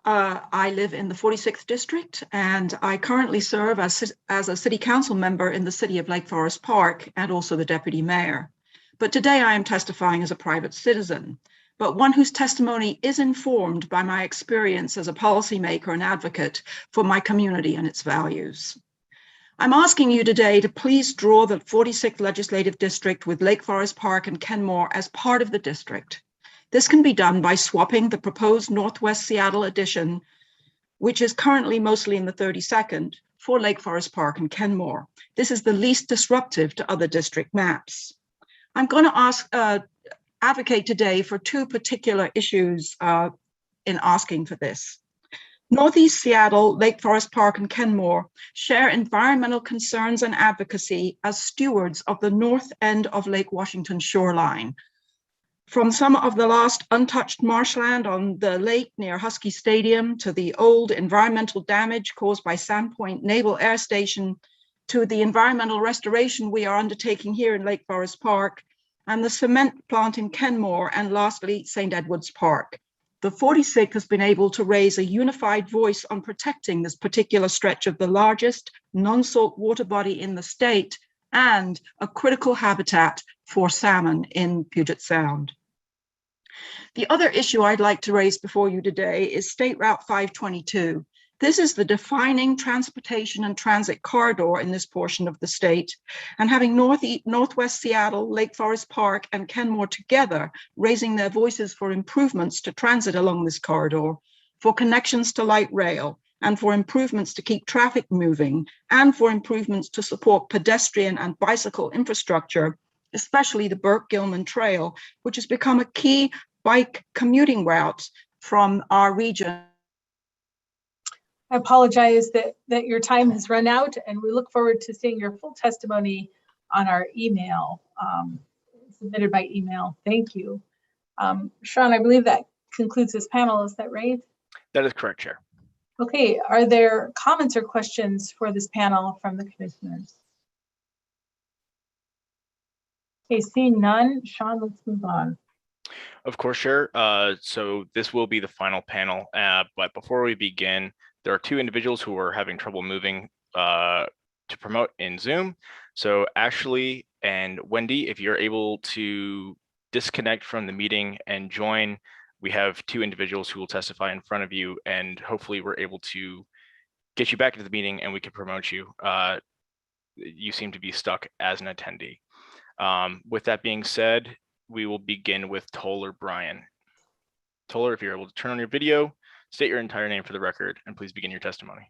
I live in the 46th District, and I currently serve as a City Council member in the City of Lake Forest Park and also the Deputy Mayor. But today I am testifying as a private citizen, but one whose testimony is informed by my experience as a policymaker and advocate for my community and its values. I'm asking you today to please draw the 46th Legislative District with Lake Forest Park and Kenmore as part of the district. This can be done by swapping the proposed Northwest Seattle addition, which is currently mostly in the 32nd, for Lake Forest Park and Kenmore. This is the least disruptive to other district maps. I'm going to advocate today for 2 particular issues in asking for this. Northeast Seattle, Lake Forest Park, and Kenmore share environmental concerns and advocacy as stewards of the north end of Lake Washington shoreline. From some of the last untouched marshland on the lake near Husky Stadium to the old environmental damage caused by Sandpoint Naval Air Station to the environmental restoration we are undertaking here in Lake Forest Park, and the cement plant in Kenmore, and lastly, St. Edward's Park. The 46th has been able to raise a unified voice on protecting this particular stretch of the largest non-salt water body in the state and a critical habitat for salmon in Puget Sound. The other issue I'd like to raise before you today is State Route 522. This is the defining transportation and transit corridor in this portion of the state, and having Northwest Seattle, Lake Forest Park, and Kenmore together, raising their voices for improvements to transit along this corridor, for connections to light rail, and for improvements to keep traffic moving, and for improvements to support pedestrian and bicycle infrastructure, especially the Burke-Gilman Trail, which has become a key bike commuting route from our region. I apologize that your time has run out, and we look forward to seeing your full testimony on our email, submitted by email. Thank you. Shawn, I believe that concludes this panel. Is that right? That is correct, Chair. Okay, are there comments or questions for this panel from the commissioners? Okay, seeing none, Shawn, let's move on. Of course, Chair. So this will be the final panel, but before we begin, there are two individuals who are having trouble moving to promote in Zoom. So Ashley and Wendy, if you're able to disconnect from the meeting and join, we have two individuals who will testify in front of you, and hopefully we're able to get you back into the meeting and we can promote you. You seem to be stuck as an attendee. With that being said, we will begin with Toller Brian. Toller, if you're able to turn on your video, state your entire name for the record, and please begin your testimony.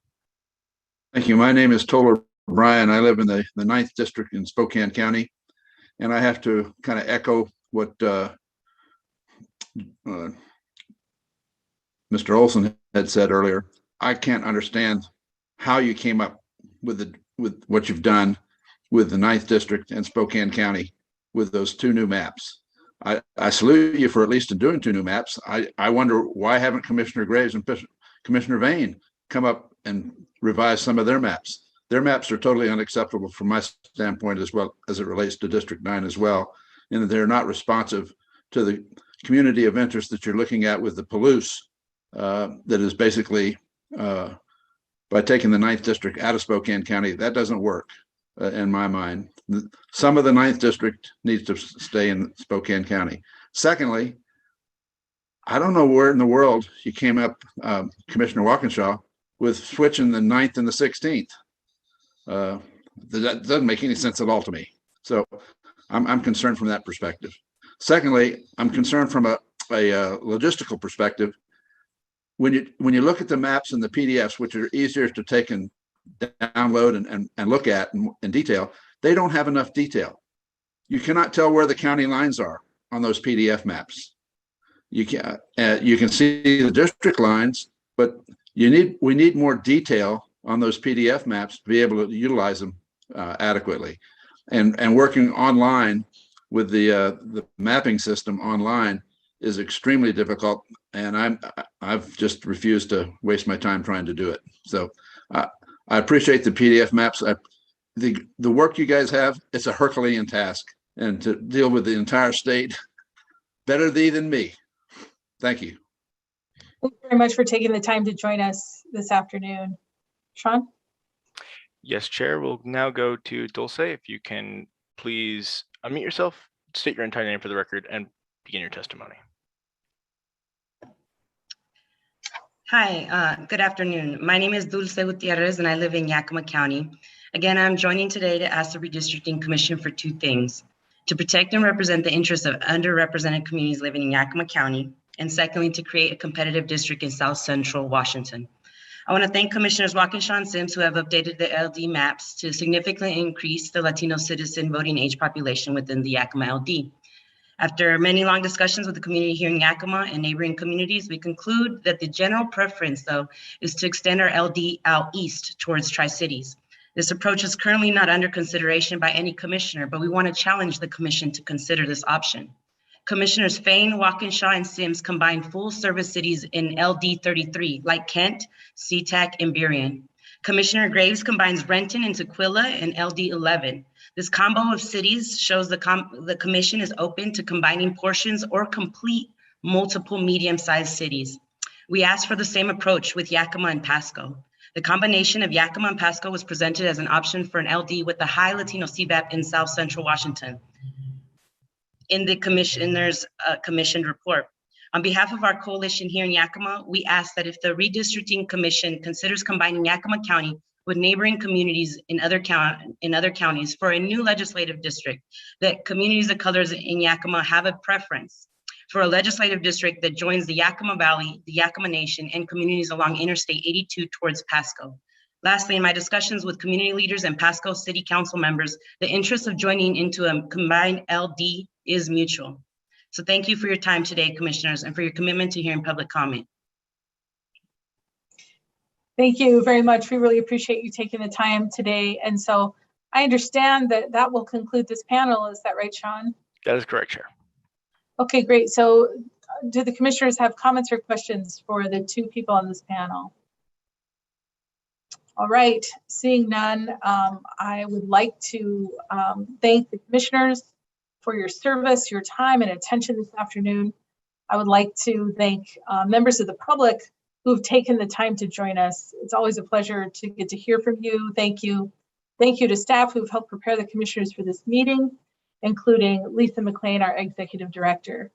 Thank you. My name is Toller Brian. I live in the 9th District in Spokane County, and I have to kind of echo what Mr. Olsen had said earlier. I can't understand how you came up with what you've done with the 9th District and Spokane County with those two new maps. I salute you for at least doing two new maps. I wonder why haven't Commissioner Graves and Commissioner Vane come up and revise some of their maps. Their maps are totally unacceptable from my standpoint, as well as it relates to District 9 as well, in that they're not responsive to the community of interest that you're looking at with the Palouse, that is basically, by taking the 9th District out of Spokane County, that doesn't work in my mind. Some of the 9th District needs to stay in Spokane County. Secondly, I don't know where in the world you came up, Commissioner Walkinshaw, with switching the 9th and the 16th. That doesn't make any sense at all to me. So I'm concerned from that perspective. Secondly, I'm concerned from a logistical perspective. When you look at the maps and the PDFs, which are easier to take and download and look at in detail, they don't have enough detail. You cannot tell where the county lines are on those PDF maps. You can see the district lines, but we need more detail on those PDF maps to be able to utilize them adequately. And working online with the mapping system online is extremely difficult, and I've just refused to waste my time trying to do it. So I appreciate the PDF maps. The work you guys have, it's a Herculean task, and to deal with the entire state, better thee than me. Thank you. Thank you very much for taking the time to join us this afternoon. Shawn? Yes, Chair. We'll now go to Dulce. If you can please unmute yourself, state your entire name for the record, and begin your testimony. Hi, good afternoon. My name is Dulce Gutierrez, and I live in Yakima County. Again, I'm joining today to ask the Redistricting Commission for two things: to protect and represent the interests of underrepresented communities living in Yakima County, and secondly, to create a competitive district in South Central Washington. I want to thank Commissioners Walkinshaw and Sims, who have updated the LD maps to significantly increase the Latino citizen voting age population within the Yakima LD. After many long discussions with the community here in Yakima and neighboring communities, we conclude that the general preference, though, is to extend our LD out east towards Tri-Cities. This approach is currently not under consideration by any commissioner, but we want to challenge the commission to consider this option. Commissioners Fain, Walkinshaw, and Sims combine full-service cities in LD 33, like Kent, SeaTac, and Burien. Commissioner Graves combines Renton and Tukwila in LD 11. This combo of cities shows the commission is open to combining portions or complete multiple medium-sized cities. We asked for the same approach with Yakima and Pasco. The combination of Yakima and Pasco was presented as an option for an LD with a high Latino CVAP in South Central Washington in the commissioner's commissioned report. On behalf of our coalition here in Yakima, we ask that if the Redistricting Commission considers combining Yakima County with neighboring communities in other counties for a new legislative district, that communities of colors in Yakima have a preference for a legislative district that joins the Yakima Valley, the Yakima Nation, and communities along Interstate 82 towards Pasco. Lastly, in my discussions with community leaders and Pasco City Council members, the interest of joining into a combined LD is mutual. So thank you for your time today, commissioners, and for your commitment to hearing public comment. Thank you very much. We really appreciate you taking the time today. And so I understand that that will conclude this panel. Is that right, Shawn? That is correct, Chair. Okay, great. So do the commissioners have comments or questions for the two people on this panel? All right, seeing none, I would like to thank the commissioners for your service, your time and attention this afternoon. I would like to thank members of the public who have taken the time to join us. It's always a pleasure to get to hear from you. Thank you. Thank you to staff who've helped prepare the commissioners for this meeting, including Lisa McLean, our executive director.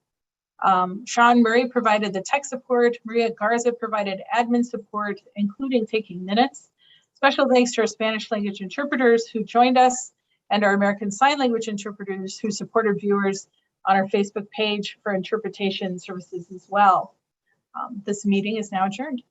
Sean Murray provided the tech support. Maria Garza provided admin support, including taking minutes. Special thanks to our Spanish language interpreters who joined us and our American Sign Language interpreters who supported viewers on our Facebook page for interpretation services as well. This meeting is now adjourned.